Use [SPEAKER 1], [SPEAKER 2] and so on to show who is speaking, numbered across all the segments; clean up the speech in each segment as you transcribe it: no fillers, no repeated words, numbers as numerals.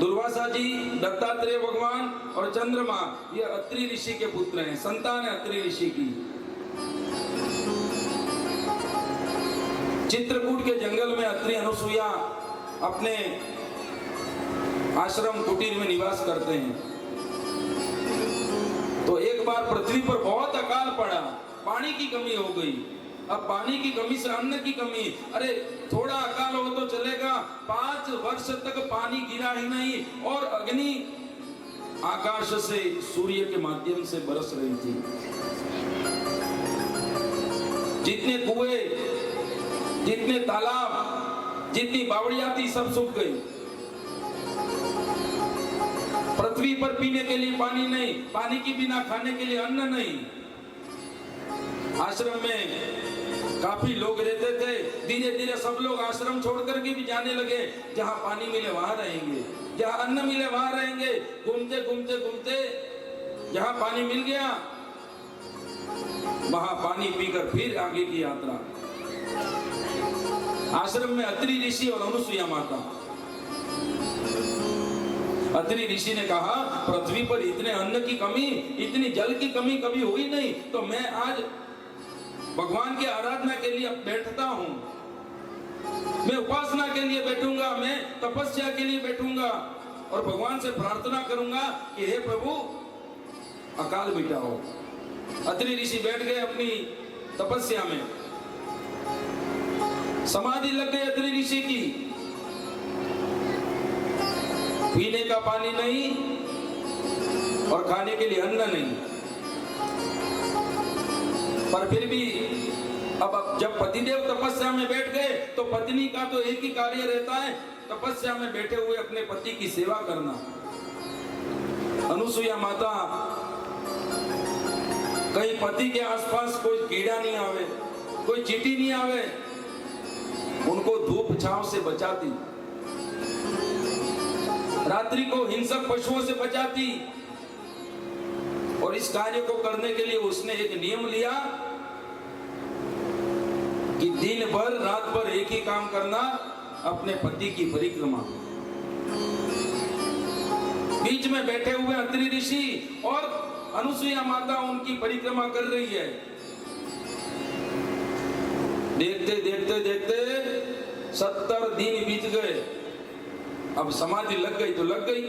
[SPEAKER 1] दुर्वासा जी, दत्तात्रेय भगवान और चंद्रमा ये अत्रि ऋषि के पुत्र हैं, संतान है अत्रि ऋषि की। चित्रकूट के जंगल में अत्रि अनुसुईया अपने आश्रम कुटीर में निवास करते हैं। तो एक बार पृथ्वी पर बहुत अकाल पड़ा, पानी की कमी हो गई। अब पानी की कमी से अन्न की कमी, अरे थोड़ा अकाल हो तो चलेगा, 5 वर्ष तक पानी गिरा ही नहीं और अग्नि आकाश से सूर्य के माध्यम से बरस रही थी। जितने कुएं, जितने तालाब, जितनी बावड़ियां थी सब सूख गई। पृथ्वी पर पीने के लिए पानी नहीं, पानी के बिना खाने के लिए अन्न नहीं। आश्रम में काफी लोग रहते थे। धीरे धीरे सब लोग आश्रम छोड़कर के भी जाने लगे। जहां पानी मिले वहां रहेंगे, जहां अन्न मिले वहां रहेंगे। घूमते घूमते घूमते जहां पानी मिल गया वहां पानी पीकर फिर आगे की यात्रा। आश्रम में अत्रि ऋषि और अनुसुईया माता। अत्रि ऋषि ने कहा, पृथ्वी पर इतने अन्न की कमी, इतनी जल की कमी कभी हुई नहीं, तो मैं आज भगवान की आराधना के लिए बैठता हूं, मैं उपासना के लिए बैठूंगा, मैं तपस्या के लिए बैठूंगा और भगवान से प्रार्थना करूंगा कि हे प्रभु अकाल मिटाओ। अत्रि ऋषि बैठ गए अपनी तपस्या में, समाधि लग गई अत्रि ऋषि की। पीने का पानी नहीं और खाने के लिए अन्न नहीं, पर फिर भी अब जब पतिदेव तपस्या में बैठ गए तो पत्नी का तो एक ही कार्य रहता है, तपस्या में बैठे हुए अपने पति की सेवा करना। अनुसुईया माता कहीं पति के आसपास कोई कीड़ा नहीं आवे, कोई चींटी नहीं आवे, उनको धूप छांव से बचाती, रात्रि को हिंसक पशुओं से बचाती। और इस कार्य को करने के लिए उसने एक नियम लिया कि दिन भर रात भर एक ही काम करना, अपने पति की परिक्रमा। बीच में बैठे हुए अत्रि ऋषि और अनुसुईया माता उनकी परिक्रमा कर रही है। देखते देखते देखते 70 दिन बीत गए। अब समाधि लग गई तो लग गई।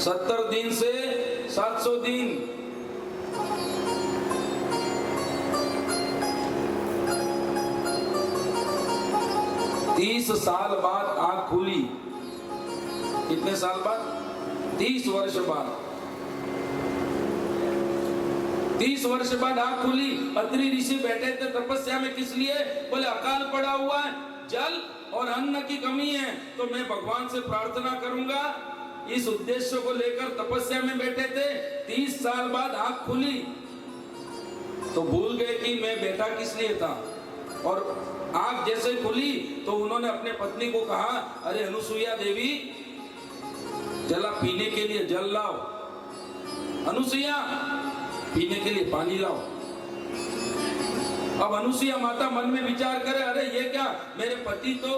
[SPEAKER 1] 70 दिन से 700 दिन, तीस साल बाद आंख खुली। कितने साल बाद? 30 वर्ष बाद। 30 वर्ष बाद आंख खुली। अत्रि ऋषि बैठे थे तपस्या में, किस लिए? बोले अकाल पड़ा हुआ है, जल और अन्न की कमी है, तो मैं भगवान से प्रार्थना करूंगा। इस उद्देश्य को लेकर तपस्या में बैठे थे। 30 साल बाद आंख खुली तो भूल गए कि मैं बैठा किस लिए था। और आंख जैसे खुली तो उन्होंने अपने पत्नी को कहा, अरे अनुसुईया देवी, जला पीने के लिए जल लाओ, अनुसुईया पीने के लिए पानी लाओ। अब अनुसुईया माता मन में विचार करे, अरे ये क्या, मेरे पति तो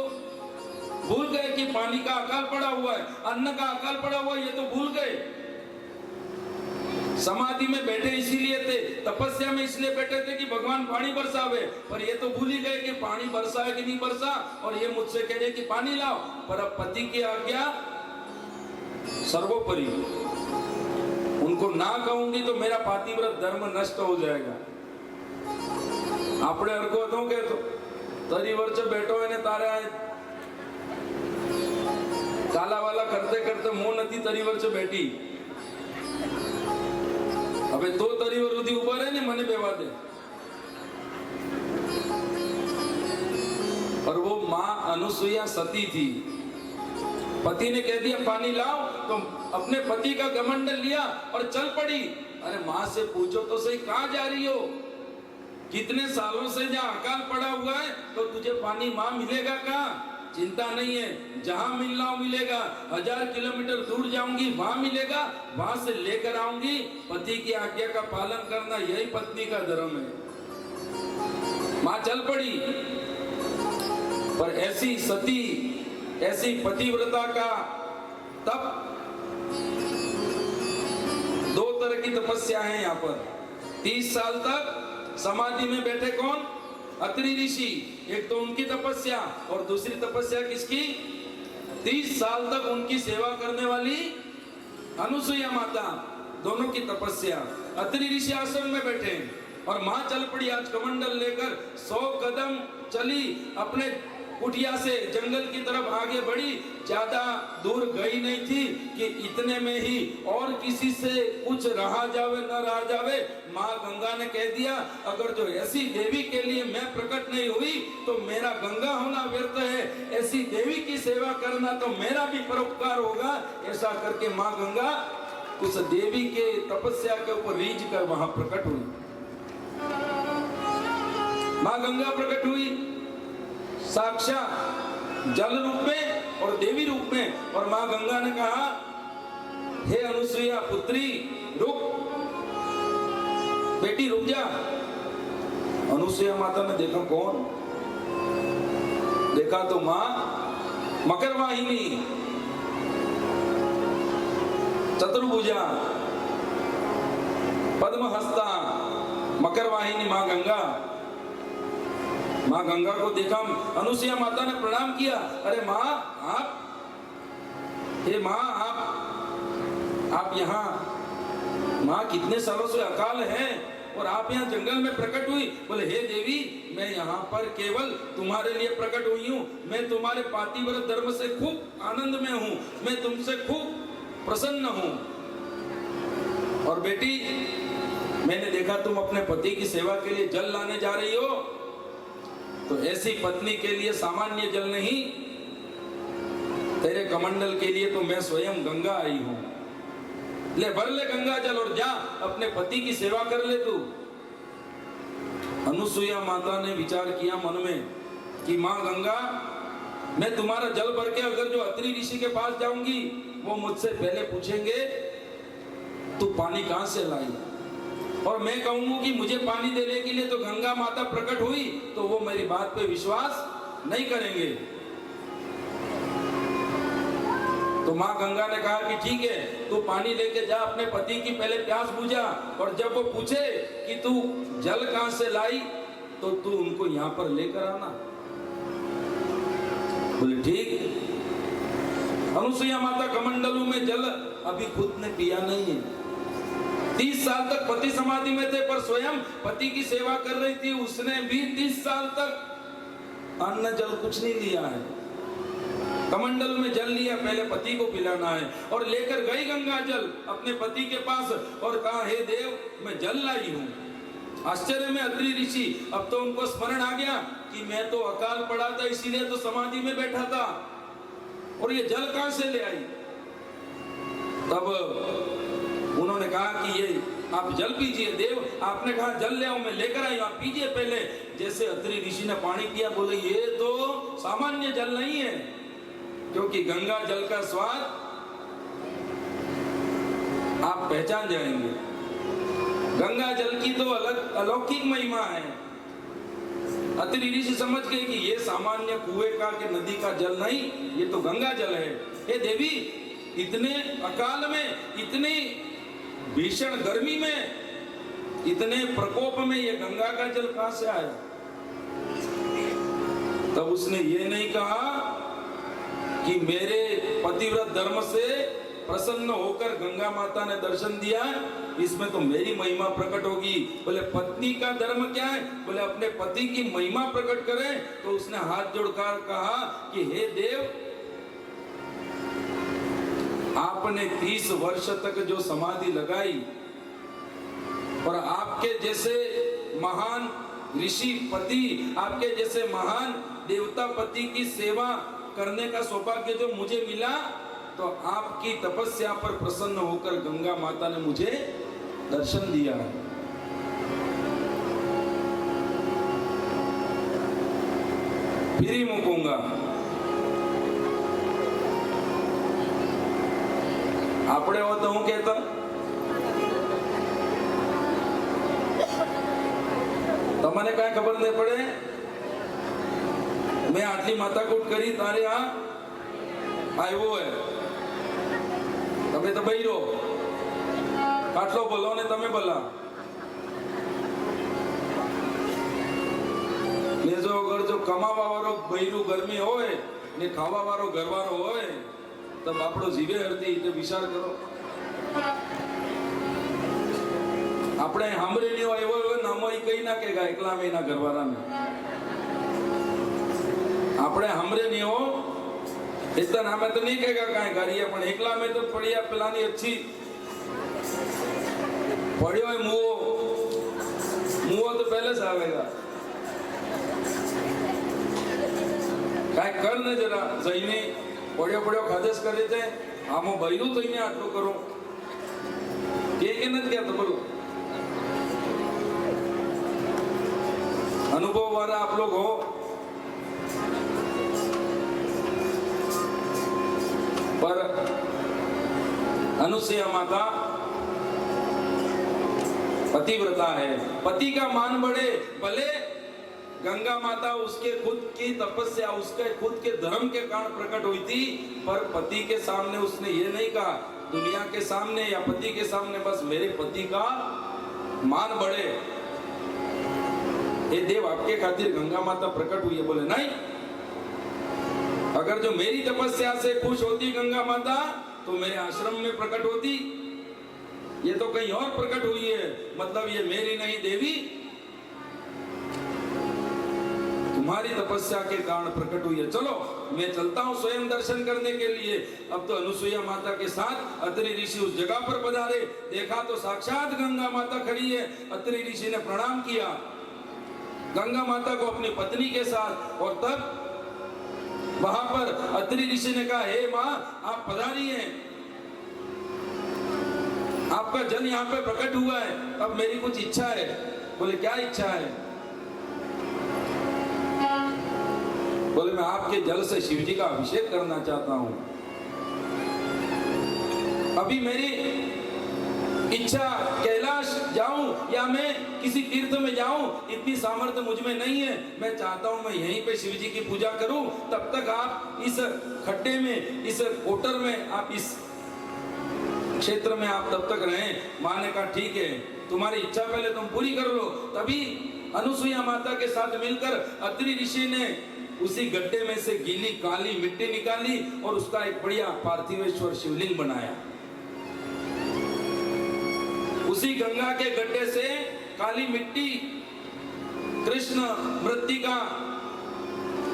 [SPEAKER 1] भूल गए कि पानी का अकाल पड़ा हुआ है, अन्न का अकाल पड़ा हुआ है, ये तो भूल गए। समाधि में बैठे इसीलिए थे, तपस्या में इसलिए बैठे थे कि भगवान पानी बरसावे, पर ये तो भूल ही गए कि पानी बरसा है कि नहीं बरसा। और ये मुझसे कह रहे कि पानी लाओ, पर अब पति की आज्ञा सर्वोपरि, उनको ना कहूंगी तो मेरा पातिव्रत धर्म नष्ट हो जाएगा। આપણે અરકો હતો કે તરી વર્ષે બેઠો એને તારે કાલા વાલા કરતે કરતે મો નથી તરી વર્ષે બેઠી, હવે તો તરી વર સુધી ઉભા રહે ને મને બેવા દે। और वो माँ अनुसुईया सती थी। पति ने कह दिया पानी लाओ, तो अपने पति का कमंडल लिया और चल पड़ी। अरे माँ से पूछो तो सही, कहाँ जा रही हो? कितने सालों से जहाँ अकाल पड़ा हुआ है तो तुझे पानी माँ मिलेगा कहाँ? चिंता नहीं है, जहाँ मिलना हो मिलेगा। 1000 किलोमीटर दूर जाऊंगी वहां मिलेगा, वहां से लेकर आऊंगी। पति की आज्ञा का पालन करना यही पत्नी का धर्म है। माँ चल पड़ी। पर ऐसी सती ऐसी पतिव्रता का तप, दो तरह की तपस्या है यहाँ पर। 30 साल तक समाधि में बैठे कौन? अत्रि ऋषि। एक तो उनकी तपस्या और दूसरी तपस्या किसकी? 30 साल तक उनकी सेवा करने वाली अनुसुईया माता, दोनों की तपस्या। अत्रि ऋषि आश्रम में बैठे और मां चल पड़ी आज कमंडल लेकर, 100 कदम चली, अपने कुटिया से जंगल की तरफ आगे बढ़ी, ज्यादा दूर गई नहीं थी कि इतने में ही और किसी से कुछ रहा जावे न रहा जावे, माँ गंगा ने कह दिया अगर जो ऐसी देवी के लिए मैं प्रकट नहीं हुई तो मेरा गंगा होना व्यर्थ है, ऐसी देवी की सेवा करना तो मेरा भी परोपकार होगा। ऐसा करके माँ गंगा उस देवी के तपस्या के ऊपर रीझ कर वहां प्रकट हुई। माँ गंगा प्रकट हुई साक्षात जल रूप में और देवी रूप में, और मां गंगा ने कहा हे अनुसुईया पुत्री रुक, बेटी रुक जा। अनुसुईया माता ने देखा कौन? देखा तो मां मकरवाहिनी, चतुर्भुजा, पद्महस्ता, मकरवाहिनी मां गंगा। माँ गंगा को देखा, अनुसुईया माता ने प्रणाम किया। अरे माँ आप, हे माँ आप यहाँ, माँ कितने सालों से अकाल है और आप यहाँ जंगल में प्रकट हुई। बोले हे देवी मैं यहाँ पर केवल तुम्हारे लिए प्रकट हुई हूँ, मैं तुम्हारे पातिव्रत धर्म से खूब आनंद में हूँ, मैं तुमसे खूब प्रसन्न हूँ। और बेटी मैंने देखा तुम अपने पति की सेवा के लिए जल लाने जा रही हो, तो ऐसी पत्नी के लिए सामान्य जल नहीं, तेरे कमंडल के लिए तो मैं स्वयं गंगा आई हूं। ले भर ले गंगा जल और जा अपने पति की सेवा कर ले तू। अनुसुईया माता ने विचार किया मन में कि मां गंगा मैं तुम्हारा जल भर के अगर जो अत्रि ऋषि के पास जाऊंगी वो मुझसे पहले पूछेंगे तू पानी कहां से लाई, और मैं कहूंगा कि मुझे पानी देने के लिए तो गंगा माता प्रकट हुई, तो वो मेरी बात पे विश्वास नहीं करेंगे। तो मां गंगा ने कहा कि ठीक है तू पानी लेके जा, अपने पति की पहले प्यास बुझा, और जब वो पूछे कि तू जल कहां से लाई तो तू उनको यहाँ पर लेकर आना। बोले ठीक। अनुसुईया माता कमंडलू में जल अभी खुद ने पिया नहीं है, 30 साल तक पति समाधि में थे पर स्वयं पति की सेवा कर रही थी, उसने भी 30 साल तक अन्न जल कुछ नहीं लिया है। कमंडल में जल लिया, पहले पति को पिलाना है, और लेकर गई गंगा जल अपने पति के पास और कहा हे देव मैं जल लाई हूं। आश्चर्य में अत्रि ऋषि, अब तो उनको स्मरण आ गया कि मैं तो अकाल पड़ा था इसीलिए तो समाधि में बैठा था, और ये जल कहां से ले आई। तब उन्होंने कहा कि ये आप जल पीजिए। देव आपने कहा जल ले आओ, मैं लेकर आई, आप पीजिए पहले। जैसे अत्रि ऋषि ने पानी पिया, बोले ये तो सामान्य जल नहीं है, क्योंकि गंगा जल का स्वाद आप पहचान जाएंगे। गंगा जल की तो अलग अलौकिक महिमा है। अत्रि ऋषि समझ गए कि ये सामान्य कुएं का कि नदी का जल नहीं, ये तो गंगा जल है। हे देवी इतने अकाल में, इतनी भीषण गर्मी में, इतने प्रकोप में ये गंगा का जल कहां से आया। तब उसने ये नहीं कहा कि मेरे पतिव्रत धर्म से प्रसन्न होकर गंगा माता ने दर्शन दिया, इसमें तो मेरी महिमा प्रकट होगी। बोले पत्नी का धर्म क्या है, बोले अपने पति की महिमा प्रकट करें। तो उसने हाथ जोड़कर कहा कि हे देव आपने 30 वर्ष तक जो समाधि लगाई और आपके जैसे महान ऋषि पति, आपके जैसे महान देवता पति की सेवा करने का सौभाग्य जो मुझे मिला, तो आपकी तपस्या पर प्रसन्न होकर गंगा माता ने मुझे दर्शन दिया है। फिर ही मुकूंगा। આપણે હો તો હું કહેતો તમને કાંઈ ખબર નહીં પડે, મેં આટલી માથાકૂટ કરી તારે આ આવ્યો હે તમે તો બૈરો કાટલો બોલો ને તમે બોલા ને જો અગર જો કમાવા વાળો બૈરું ગરમી હોય ને ખાવા વાળો ઘરવાળો હોય તો બાપડો જીવે હરતી તો વિચાર કરો આપણે સાંભળી નહીં હોય એવો નામો કઈ ના કે એકલા મહિના ઘરવાળાને આપણે સાંભળે નહીં હો इतना नाम तो नहीं कहेगा कहीं करिए पण एकला में तो पड़िया पिलानी अच्छी पड़ियो है मुओ तो पहले से आवेगा कहीं कर न जरा सही नहीं पड़ियो पड़ियो खादेश करे थे आमो भैरू तो इन्हें आटलो करो के न क्या तो बोलो अनुभव वाला आप लोग हो पर अनुसुईया माता पतिव्रता है, पति का मान बढ़े भले गंगा माता उसके खुद की तपस्या उसके खुद के धर्म के कारण प्रकट हुई थी, पर पति के सामने उसने ये नहीं कहा दुनिया के सामने या पति के सामने बस मेरे पति का मान बढ़े ये देव आपके खातिर गंगा माता प्रकट हुई है। बोले नहीं, अगर जो मेरी तपस्या से खुश होती गंगा माता तो मेरे आश्रम में प्रकट होती, ये तो कहीं और प्रकट हुई है, मतलब ये मेरी नहीं देवी तुम्हारी तपस्या के कारण प्रकट हुई है। चलो मैं चलता हूं स्वयं दर्शन करने के लिए। अब तो अनुसुईया माता के साथ अत्रि ऋषि उस जगह पर पधारे, देखा तो साक्षात गंगा माता खड़ी है। अत्रि ऋषि ने प्रणाम किया गंगा माता को अपनी पत्नी के साथ, और तब वहां पर अत्रि ऋषि ने कहा हे मां आप पधारी हैं, आपका जन यहाँ पे प्रकट हुआ है, अब मेरी कुछ इच्छा है। बोले क्या इच्छा है? बोले मैं आपके जल से शिव जी का अभिषेक करना चाहता हूं। अभी मेरी इच्छा कैलाश जाऊं या मैं किसी तीर्थ में जाऊं इतनी सामर्थ्य मुझ में नहीं है। मैं चाहता हूं मैं यहीं पे शिव जी की पूजा करूं, तब तक आप इस खड्डे में, इस कोटर में, आप इस क्षेत्र में आप तब तक रहें। मां ने कहा ठीक है, तुम्हारी इच्छा पहले तुम पूरी कर लो। तभी अनुसुईया माता के साथ मिलकर अत्रि ऋषि ने उसी गड्ढे में से गीली काली मिट्टी निकाली और उसका एक बढ़िया पार्थिवेश्वर शिवलिंग बनाया। उसी गंगा के गड्ढे से काली मिट्टी कृष्ण मृत्तिका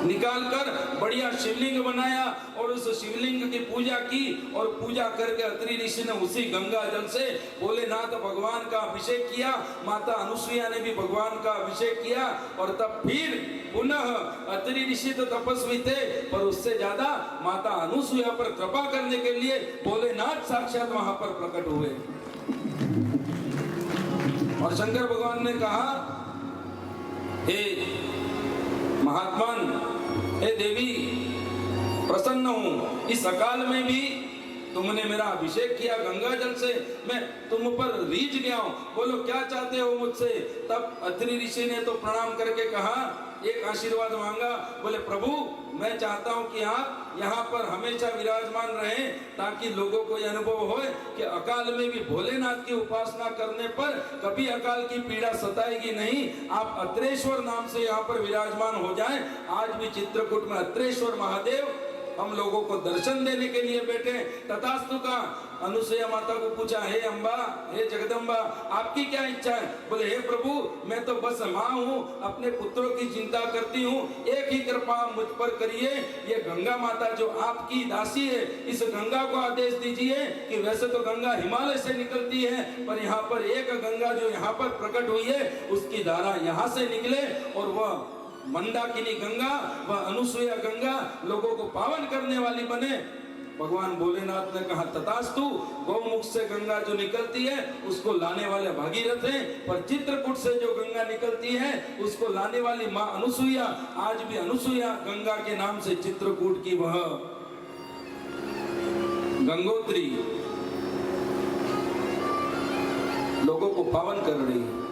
[SPEAKER 1] निकालकर बढ़िया शिवलिंग बनाया और उस शिवलिंग की पूजा की, और पूजा करके अत्रि ऋषि ने उसी गंगा जल से भोलेनाथ भगवान का अभिषेक किया। माता अनुसुईया ने भी भगवान का अभिषेक किया, और तब फिर पुनः अत्रि ऋषि तो तपस्वी थे, पर उससे ज्यादा माता अनुसुईया पर कृपा करने के लिए भोलेनाथ साक्षात वहां पर प्रकट हुए। और शंकर भगवान ने कहा हे महात्मन, हे देवी, प्रसन्न हूं, इस अकाल में भी तुमने मेरा अभिषेक किया गंगा जल से, मैं तुम पर रीझ गया हूं। बोलो क्या चाहते हो मुझसे? तब अत्रि ऋषि ने तो प्रणाम करके कहा, एक आशीर्वाद मांगा। बोले प्रभु मैं चाहता हूं कि आप यहाँ पर हमेशा विराजमान रहें, ताकि लोगों को यह अनुभव हो कि अकाल में भी भोलेनाथ की उपासना करने पर कभी अकाल की पीड़ा सताएगी नहीं। आप अत्रेश्वर नाम से यहाँ पर विराजमान हो जाएं। आज भी चित्रकूट में अत्रेश्वर महादेव हम लोगों को दर्शन देने के लिए बैठे। तथास्तु का अनुसुईया माता को पूछा, हे अम्बा, हे जगदम्बा, आपकी क्या इच्छा है? बोले हे प्रभु मैं तो बस माँ हूँ, अपने पुत्रों की चिंता करती हूँ, एक ही कृपा मुझ पर करिए। ये गंगा माता जो आपकी दासी है, इस गंगा को आदेश दीजिए कि वैसे तो गंगा हिमालय से निकलती है, पर यहाँ पर एक गंगा जो यहाँ पर प्रकट हुई है उसकी धारा यहाँ से निकले, और वह मंदाकिनी गंगा, वह अनुसुईया गंगा लोगों को पावन करने वाली बने। भगवान भोलेनाथ ने कहा तथास्तु। गौमुख से गंगा जो निकलती है उसको लाने वाले भागीरथ हैं, पर चित्रकूट से जो गंगा निकलती है उसको लाने वाली माँ अनुसुईया। आज भी अनुसुईया गंगा के नाम से चित्रकूट की वह गंगोत्री लोगों को पावन कर रही है।